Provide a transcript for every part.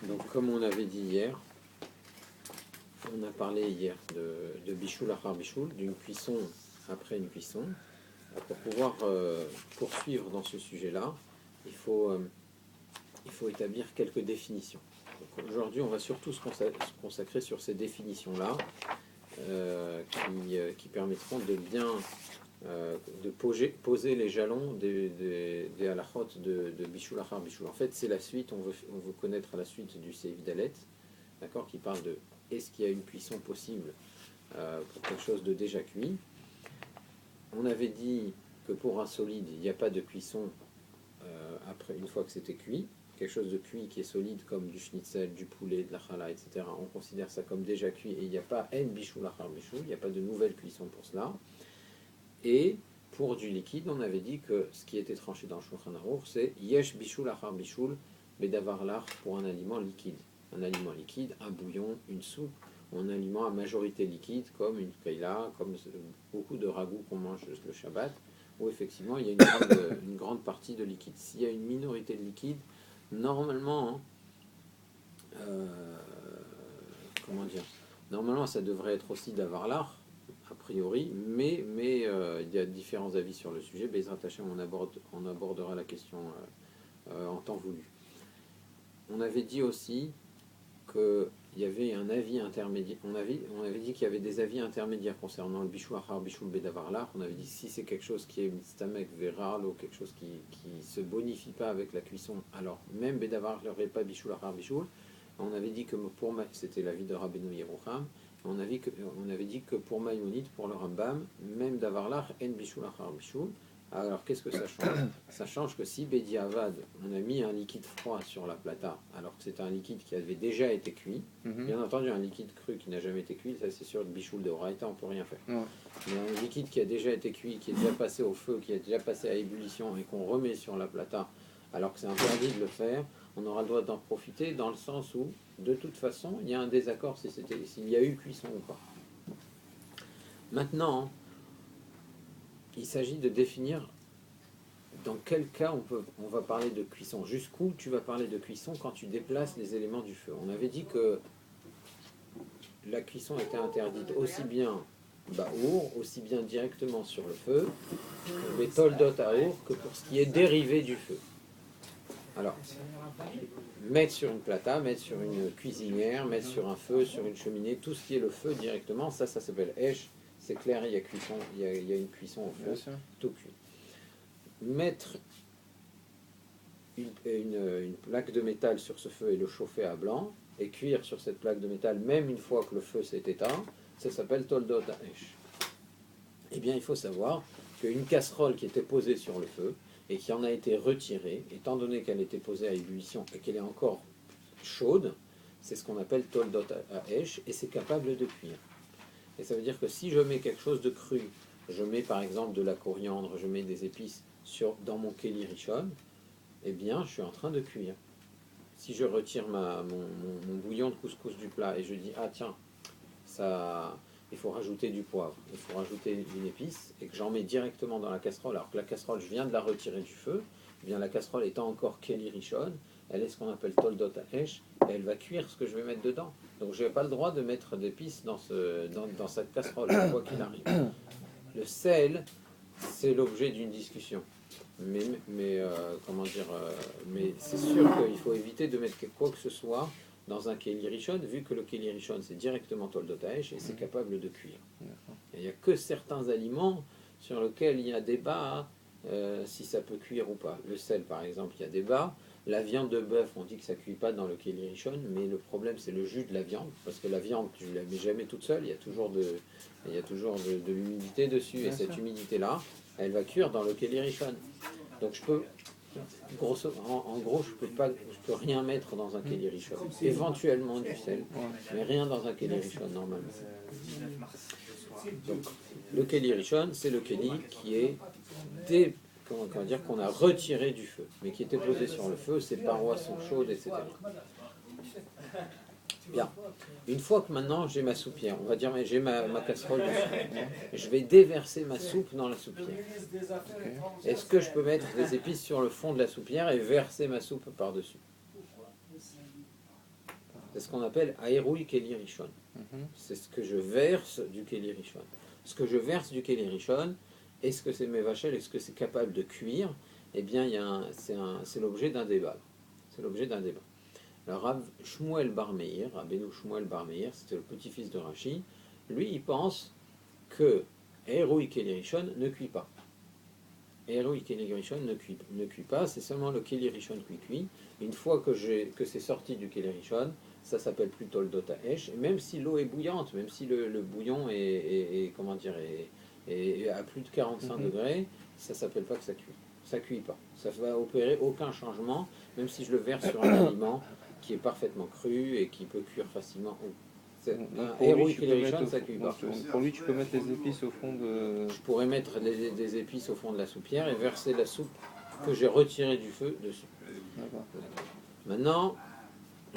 Donc, comme on avait dit hier, on a parlé hier de bichoul achar bichoul, d'une cuisson après une cuisson. Pour pouvoir poursuivre dans ce sujet-là, il faut établir quelques définitions. Aujourd'hui, on va surtout se consacrer sur ces définitions-là qui permettront de bien poser les jalons des halachot de bichoul achar bichoul. En fait, c'est la suite, on veut connaître la suite du Seif Dalet, d'accord, qui parle de est-ce qu'il y a une cuisson possible pour quelque chose de déjà cuit. On avait dit que pour un solide, il n'y a pas de cuisson après une fois que c'était cuit. Quelque chose de cuit qui est solide comme du schnitzel, du poulet, de la challah, etc. On considère ça comme déjà cuit et il n'y a pas en bichoul achar bichoul, il n'y a pas de nouvelle cuisson pour cela. Et pour du liquide, on avait dit que ce qui était tranché dans le Shulchan Aruch, c'est yesh bichoul achar bichoul bedavar lach pour un aliment liquide. Un aliment liquide, un bouillon, une soupe, un aliment à majorité liquide comme une keila, comme beaucoup de ragoûts qu'on mange le Shabbat, où effectivement il y a une grande partie de liquide. S'il y a une minorité de liquide, normalement, comment dire, normalement ça devrait être aussi d'avar l'art, a priori, mais il y a différents avis sur le sujet. Bezrat Hashem, on abordera la question en temps voulu. On avait dit aussi qu'il y avait un avis intermédiaire. On avait dit qu'il y avait des avis intermédiaires concernant le bichoul achar bichoul bedavar l'art. On avait dit si c'est quelque chose qui est mistamek veral ou quelque chose qui se bonifie pas avec la cuisson, alors même bedavar n'aurait pas bichoul achar bichoul. On avait dit que pour c'était l'avis de Rabbeinu Yerucham. On avait dit que pour Maïmonide, pour le Rambam, même davar l'art en bichoul achar bichoul. Alors, qu'est-ce que ça change? Ça change que si Bedi Avad, on a mis un liquide froid sur la plata, alors que c'est un liquide qui avait déjà été cuit, bien entendu, un liquide cru qui n'a jamais été cuit, ça c'est sûr, le bichoul de Horaïta, on ne peut rien faire. Ouais. Mais un liquide qui a déjà été cuit, qui est déjà passé au feu, qui est déjà passé à ébullition et qu'on remet sur la plata, alors que c'est interdit de le faire, on aura le droit d'en profiter dans le sens où, de toute façon, il y a un désaccord s'il y a eu cuisson ou pas. Maintenant, il s'agit de définir dans quel cas on va parler de cuisson. Jusqu'où tu vas parler de cuisson quand tu déplaces les éléments du feu. On avait dit que la cuisson était interdite aussi bien baour, aussi bien directement sur le feu, mais toldot aour, que pour ce qui est dérivé du feu. Alors, mettre sur une plata, mettre sur une cuisinière, mettre sur un feu, sur une cheminée, tout ce qui est le feu directement, ça s'appelle esh. C'est clair, il y a cuisson, il y a une cuisson au feu, tout cuit. Mettre une plaque de métal sur ce feu et le chauffer à blanc, et cuire sur cette plaque de métal, même une fois que le feu s'est éteint, ça s'appelle toldot ha'esh. Eh bien, il faut savoir qu'une casserole qui était posée sur le feu, et qui en a été retirée, étant donné qu'elle était posée à ébullition, et qu'elle est encore chaude, c'est ce qu'on appelle toldot ha'esh, et c'est capable de cuire. Et ça veut dire que si je mets quelque chose de cru, je mets par exemple de la coriandre, je mets des épices dans mon keli rishon, eh bien je suis en train de cuire. Si je retire mon bouillon de couscous du plat et je dis ah tiens, il faut rajouter du poivre, il faut rajouter une épice, et que j'en mets directement dans la casserole, alors que la casserole je viens de la retirer du feu, eh bien la casserole étant encore keli rishon, elle est ce qu'on appelle toldot ha'esh, et elle va cuire ce que je vais mettre dedans. Donc je n'ai pas le droit de mettre d'épices dans cette casserole, quoi qu'il arrive. Le sel, c'est l'objet d'une discussion. Mais c'est sûr qu'il faut éviter de mettre quoi que ce soit dans un keli rishon, vu que le keli rishon c'est directement toldot ha'esh et c'est capable de cuire. Il n'y a que certains aliments sur lesquels il y a débat si ça peut cuire ou pas. Le sel par exemple, il y a débat. La viande de bœuf, on dit que ça ne cuit pas dans le keli rishon, mais le problème c'est le jus de la viande, parce que la viande, tu ne la mets jamais toute seule, il y a toujours de l'humidité dessus, et cette humidité-là, elle va cuire dans le keli rishon. Donc je peux, en gros, je peux rien mettre dans un keli rishon. Éventuellement du sel, mais rien dans un keli rishon normalement. Donc le keli rishon, c'est le keli qui est qu'on a retiré du feu, mais qui était posé sur le feu, ses parois sont chaudes, etc. Bien. Une fois que maintenant j'ai ma soupière, on va dire j'ai ma casserole de soupe, je vais déverser ma soupe dans la soupière. Est-ce que je peux mettre des épices sur le fond de la soupière et verser ma soupe par-dessus? c'est ce qu'on appelle Aérui Keli Rishon. C'est ce que je verse du Keli Rishon. Ce que je verse du Keli Rishon, est-ce que c'est Mevachel, est-ce que c'est capable de cuire? Eh bien, c'est l'objet d'un débat. C'est l'objet d'un débat. Alors, Rav Shmuel Bar Meir, Rabbeinu Shmuel Bar Meir, c'était le petit-fils de Rashi, lui, il pense que Aérui Keli Rishon ne cuit pas. Aérui Keli Rishon ne cuit pas, c'est seulement le Keli Rishon qui cuit. Une fois que c'est sorti du Keli Rishon, ça s'appelle plus Toldot Ha'esh, et même si l'eau est bouillante, même si le bouillon est comment dire, est à plus de 45 degrés, ça s'appelle pas que ça cuit. Ça cuit pas. Ça va opérer aucun changement, même si je le verse sur un aliment qui est parfaitement cru et qui peut cuire facilement. Aérui Keli Rishon, ça cuit pas. Pour lui, tu peux mettre les épices au fond de... Je pourrais mettre des épices au fond de la soupière et verser la soupe que j'ai retirée du feu dessus. Maintenant,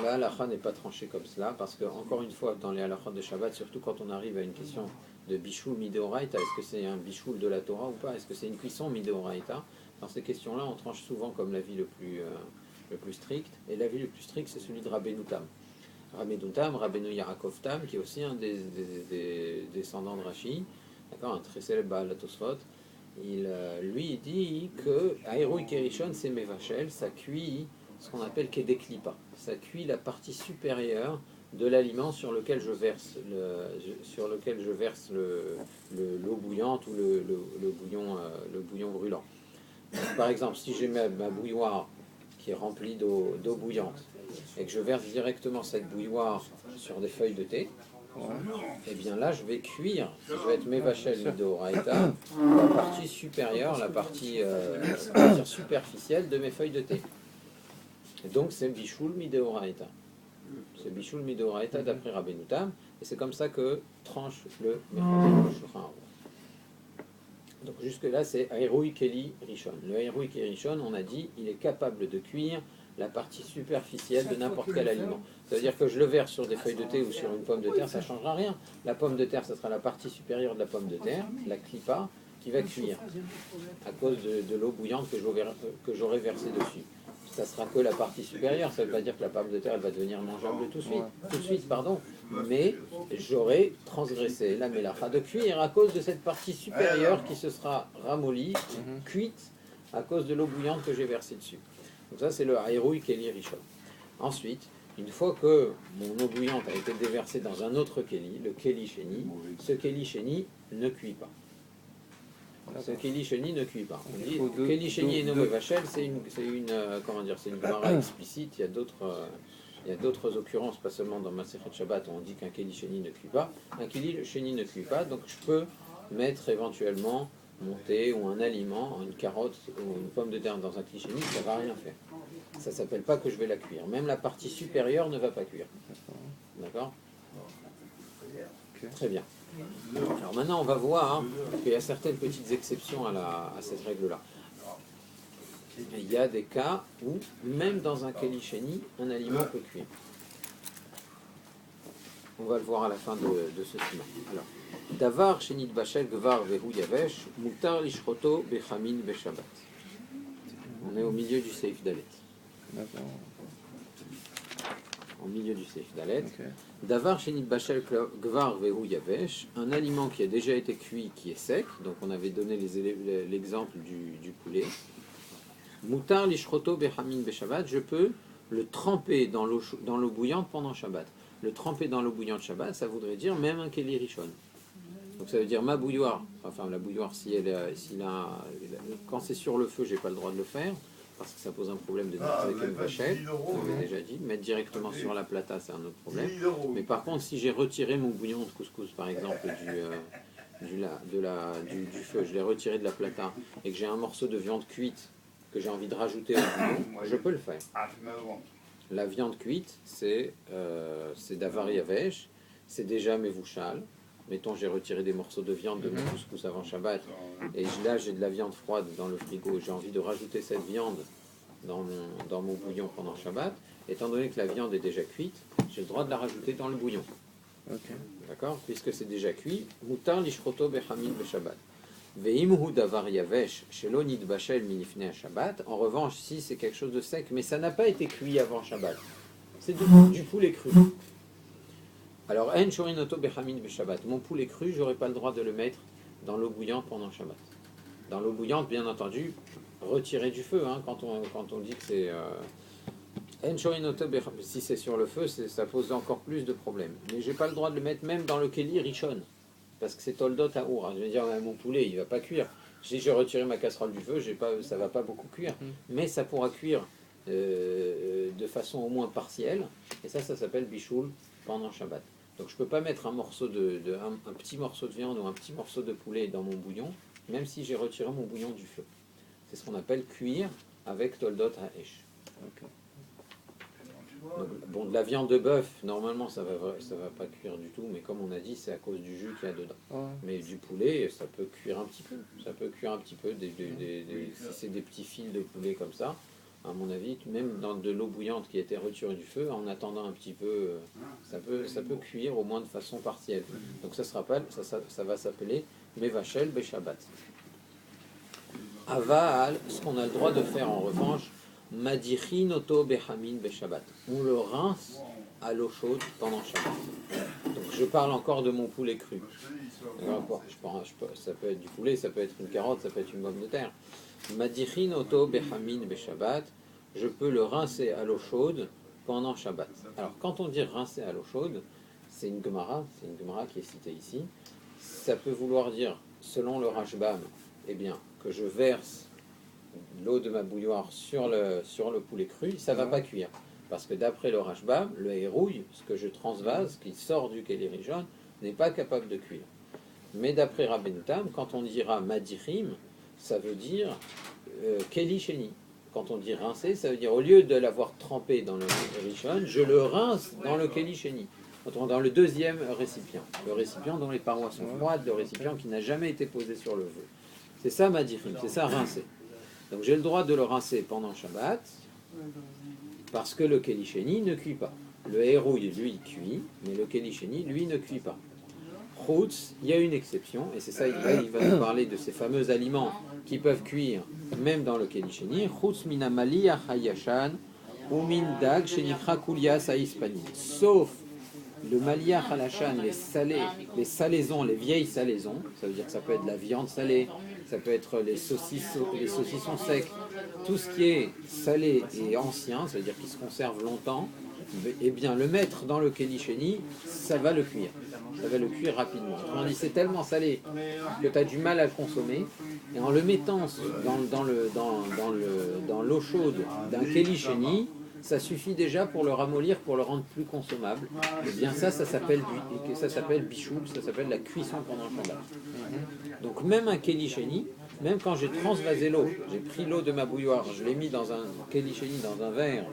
la halakha n'est pas tranchée comme cela, parce que, encore une fois, dans les halakhot de Shabbat, surtout quand on arrive à une question de bichoul mideoraita, est-ce que c'est un bichoul de la Torah ou pas? Est-ce que c'est une cuisson mideoraita? Dans ces questions-là, on tranche souvent comme l'avis le plus strict, et l'avis le plus strict, c'est celui de Rabbeinu Tam. Rabbeinu Tam, Rabbeinu Yaakov Tam, qui est aussi un des descendants de Rashi, d'accord, un très célèbre Baal Tosfot. Lui, il dit que Aérui Kerishon, c'est Mevachel, ça cuit ce qu'on appelle Kedeklipa. Ça cuit la partie supérieure de l'aliment sur lequel je verse l'eau bouillante ou le bouillon brûlant. Donc, par exemple, si j'ai ma bouilloire qui est remplie d'eau bouillante et que je verse directement cette bouilloire sur des feuilles de thé, et bien là je vais cuire, je vais être Mevachel Midoraita, la partie supérieure, la partie superficielle de mes feuilles de thé. Et donc c'est Bishul Midoraita. C'est Bishul Midoraita d'après Rabbeinu Tam, et c'est comme ça que tranche le Shulchan Aruch. Donc jusque-là c'est Aérui Keli Rishon. Le Aérui Keli Rishon, on a dit, il est capable de cuire la partie superficielle de n'importe quel aliment. Ça veut dire que je le verse sur des feuilles de thé ou sur une pomme de terre, ça ne changera rien. La pomme de terre, ça sera la partie supérieure de la pomme de terre, la clipa, qui va cuire à cause de l'eau bouillante que j'aurai versée dessus. Ça sera que la partie supérieure, ça ne veut pas dire que la pomme de terre elle va devenir mangeable tout de suite, mais j'aurai transgressé la mélacha de cuire à cause de cette partie supérieure qui se sera ramollie, cuite, à cause de l'eau bouillante que j'ai versée dessus. Donc ça c'est le Aérui Keli Rishon. Ensuite, une fois que mon eau bouillante a été déversée dans un autre Keli, le Keli Sheni, ce Keli Sheni ne cuit pas. Ce Keli Sheni ne cuit pas. On dit Keli Sheni et Noé Vachel, c'est une Gemara explicite. Il y a d'autres occurrences, pas seulement dans Masechet Shabbat, où on dit qu'un Keli Sheni ne cuit pas. Un Keli Sheni ne cuit pas, donc je peux mettre éventuellement mon thé ou un aliment, une carotte ou une pomme de terre dans un Keli Sheni, ça ne va rien faire. Ça ne s'appelle pas que je vais la cuire. Même la partie supérieure ne va pas cuire. D'accord ? Très bien. Alors maintenant, on va voir qu'il y a certaines petites exceptions à cette règle-là. Il y a des cas où, même dans un Keli Sheni, un aliment peut cuire. On va le voir à la fin de ce siman. Alors, Davar Shenit Bashel Gvar Vehu Yavesh, Mutar Lishroto Bechamin Beshabbat. On est au milieu du Seif Dalet. Au milieu du Seif Dalet. Davar Shenit Bashel Gvar Vehu Yavesh, un aliment qui a déjà été cuit, qui est sec, donc on avait donné l'exemple du poulet. Mutar Lishroto Bechamin Beshabbat, je peux le tremper dans l'eau bouillante pendant Shabbat. Le tremper dans l'eau bouillante Shabbat, ça voudrait dire même un Keli Rishon. Donc ça veut dire ma bouilloire, enfin la bouilloire, quand c'est sur le feu, j'ai pas le droit de le faire, parce que ça pose un problème de vachette, on l'avait déjà dit. Mettre directement sur la plata, c'est un autre problème. Mais par contre, si j'ai retiré mon bouillon de couscous, par exemple, du feu, je l'ai retiré de la plata, et que j'ai un morceau de viande cuite que j'ai envie de rajouter au bouillon, je peux le faire. La viande cuite, c'est Davar Yavesh, c'est déjà Mevouchal. Mettons, j'ai retiré des morceaux de viande de mon couscous avant Shabbat, et là j'ai de la viande froide dans le frigo, j'ai envie de rajouter cette viande dans mon bouillon pendant Shabbat. Étant donné que la viande est déjà cuite, j'ai le droit de la rajouter dans le bouillon. D'accord ? Puisque c'est déjà cuit, Mutar Lishroto Bechamin Beshabbat. Veimhu Davar Yavesh, Shelo Nitbashel Minifne Shabbat. En revanche, si c'est quelque chose de sec, mais ça n'a pas été cuit avant Shabbat, c'est du poulet cru. Alors, En Shorinoto Bechamin Beshabbat. Mon poulet cru, j'aurais pas le droit de le mettre dans l'eau bouillante pendant Shabbat. Dans l'eau bouillante, bien entendu, retiré du feu, hein, quand on dit que c'est... En Shorinoto Bechamin, si c'est sur le feu, ça pose encore plus de problèmes. Mais j'ai pas le droit de le mettre même dans le Keli Rishon. Parce que c'est Toldot à Our. Je vais dire, mon poulet, il va pas cuire. Si je retirais ma casserole du feu, ça va pas beaucoup cuire. Mais ça pourra cuire de façon au moins partielle. Et ça s'appelle bichoul pendant Shabbat. Donc je peux pas mettre un petit morceau de viande ou un petit morceau de poulet dans mon bouillon, même si j'ai retiré mon bouillon du feu. C'est ce qu'on appelle cuire avec Toldot Haesh. Okay. Donc, bon, de la viande de bœuf, normalement ça va pas cuire du tout, mais comme on a dit, c'est à cause du jus qu'il y a dedans. Mais du poulet, ça peut cuire un petit peu. Ça peut cuire un petit peu, si c'est des petits fils de poulet comme ça, à mon avis, même dans de l'eau bouillante qui a été retirée du feu, en attendant un petit peu, ça peut cuire au moins de façon partielle. Donc ça va s'appeler Mevachel Beshabbat. Aval, ce qu'on a le droit de faire en revanche, Madichin Oto Bechamin Beshabbat. On le rince à l'eau chaude pendant Shabbat. Donc je parle encore de mon poulet cru. Ça peut être du poulet, ça peut être une carotte, ça peut être une pomme de terre. Madichin Oto Bechamin Beshabbat. Je peux le rincer à l'eau chaude pendant Shabbat. Alors quand on dit rincer à l'eau chaude, c'est une Gemara qui est citée ici. Ça peut vouloir dire, selon le Rashbam, eh bien, que je verse l'eau de ma bouilloire sur le poulet cru, ça ne va pas cuire. Parce que d'après le Rashbam, le hérouille, ce que je transvase, qui sort du Keli Rishon, n'est pas capable de cuire. Mais d'après Rabbeinu Tam, quand on dira Madichim, ça veut dire Keli Sheni. Quand on dit rincer, ça veut dire au lieu de l'avoir trempé dans le Rishon, je le rince dans le Keli Sheni. Dans le deuxième récipient. Le récipient dont les parois sont froides, le récipient qui n'a jamais été posé sur le feu. C'est ça Madichim, c'est ça rincer. Donc j'ai le droit de le rincer pendant Shabbat, parce que le Keli Sheni ne cuit pas. Le hérouille, lui, cuit, mais le Keli Sheni, lui, ne cuit pas. Chutz, il y a une exception, et c'est ça, il va nous parler de ces fameux aliments qui peuvent cuire même dans le Keli Sheni. Chutz mina maliyah hayashan ou min dag shenikra kulias haispanin. Sauf le maliyah halashan, les salaisons, les vieilles salaisons, ça veut dire que ça peut être de la viande salée, ça peut être les saucissons secs, tout ce qui est salé et ancien, ça veut dire qu'il se conserve longtemps, eh bien le mettre dans le Keli Sheni, ça va le cuire. Ça va le cuire rapidement. On dit c'est tellement salé que tu as du mal à le consommer, et en le mettant dans l'eau chaude d'un Keli Sheni, ça suffit déjà pour le ramollir, pour le rendre plus consommable. Et bien ça s'appelle bichoul, ça s'appelle la cuisson pendant le Shabbat. Donc même un Keli Sheni, même quand j'ai transvasé l'eau, j'ai pris l'eau de ma bouilloire, je l'ai mis dans un Keli Sheni, dans un verre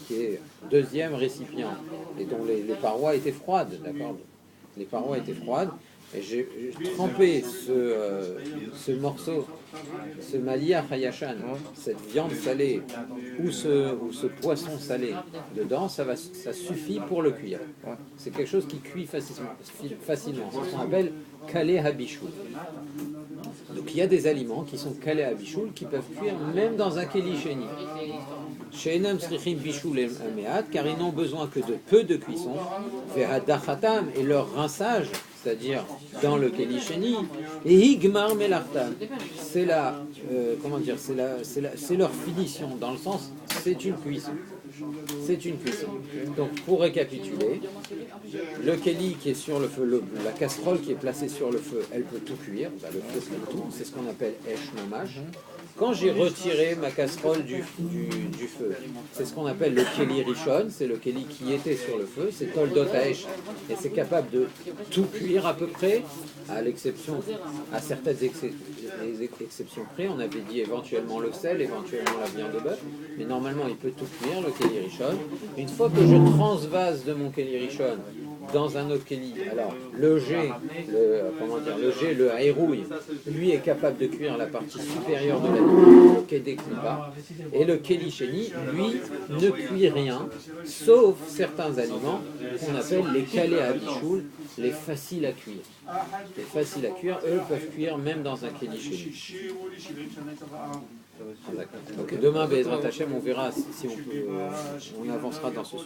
qui est deuxième récipient, et dont les parois étaient froides, d'accord ? Les parois étaient froides, et j'ai trempé ce morceau, ce maliyah hayashan, cette viande salée ou ce poisson salé dedans, ça suffit pour le cuire. C'est quelque chose qui cuit facilement. C'est ce qu'on appelle kalé habichoul. Donc il y a des aliments qui sont kalé habichoul qui peuvent cuire même dans un Keli Sheni. Sheinam srichim bichoul et meat, car ils n'ont besoin que de peu de cuisson. Ve'hadachatam, et leur rinçage, c'est-à-dire dans le Keli Sheni, et higmar melartam, c'est leur finition, dans le sens, c'est une cuisson. C'est une cuisson. Donc pour récapituler, le Keli qui est sur le feu, la casserole qui est placée sur le feu, elle peut tout cuire, le feu fait tout, c'est ce qu'on appelle esh mamash. Quand j'ai retiré ma casserole du feu, c'est ce qu'on appelle le Keli Rishon, c'est le Keli qui était sur le feu, c'est Toldot Haesh, et c'est capable de tout cuire à peu près, à certaines exceptions près, on avait dit éventuellement le sel, éventuellement la viande de bœuf, mais normalement il peut tout cuire, le Keli Rishon. Une fois que je transvase de mon Keli Rishon dans un autre Keli, alors le hérouille, lui est capable de cuire la partie supérieure de l'aliment, le Kedé Klipa, et le Keli Sheni, lui, ne cuit rien, sauf certains aliments qu'on appelle les kalé habichoul, les faciles à cuire. Les faciles à cuire, eux, peuvent cuire même dans un Keli Sheni. Donc demain, Bezrat Hashem, on verra si on avancera dans ce sujet.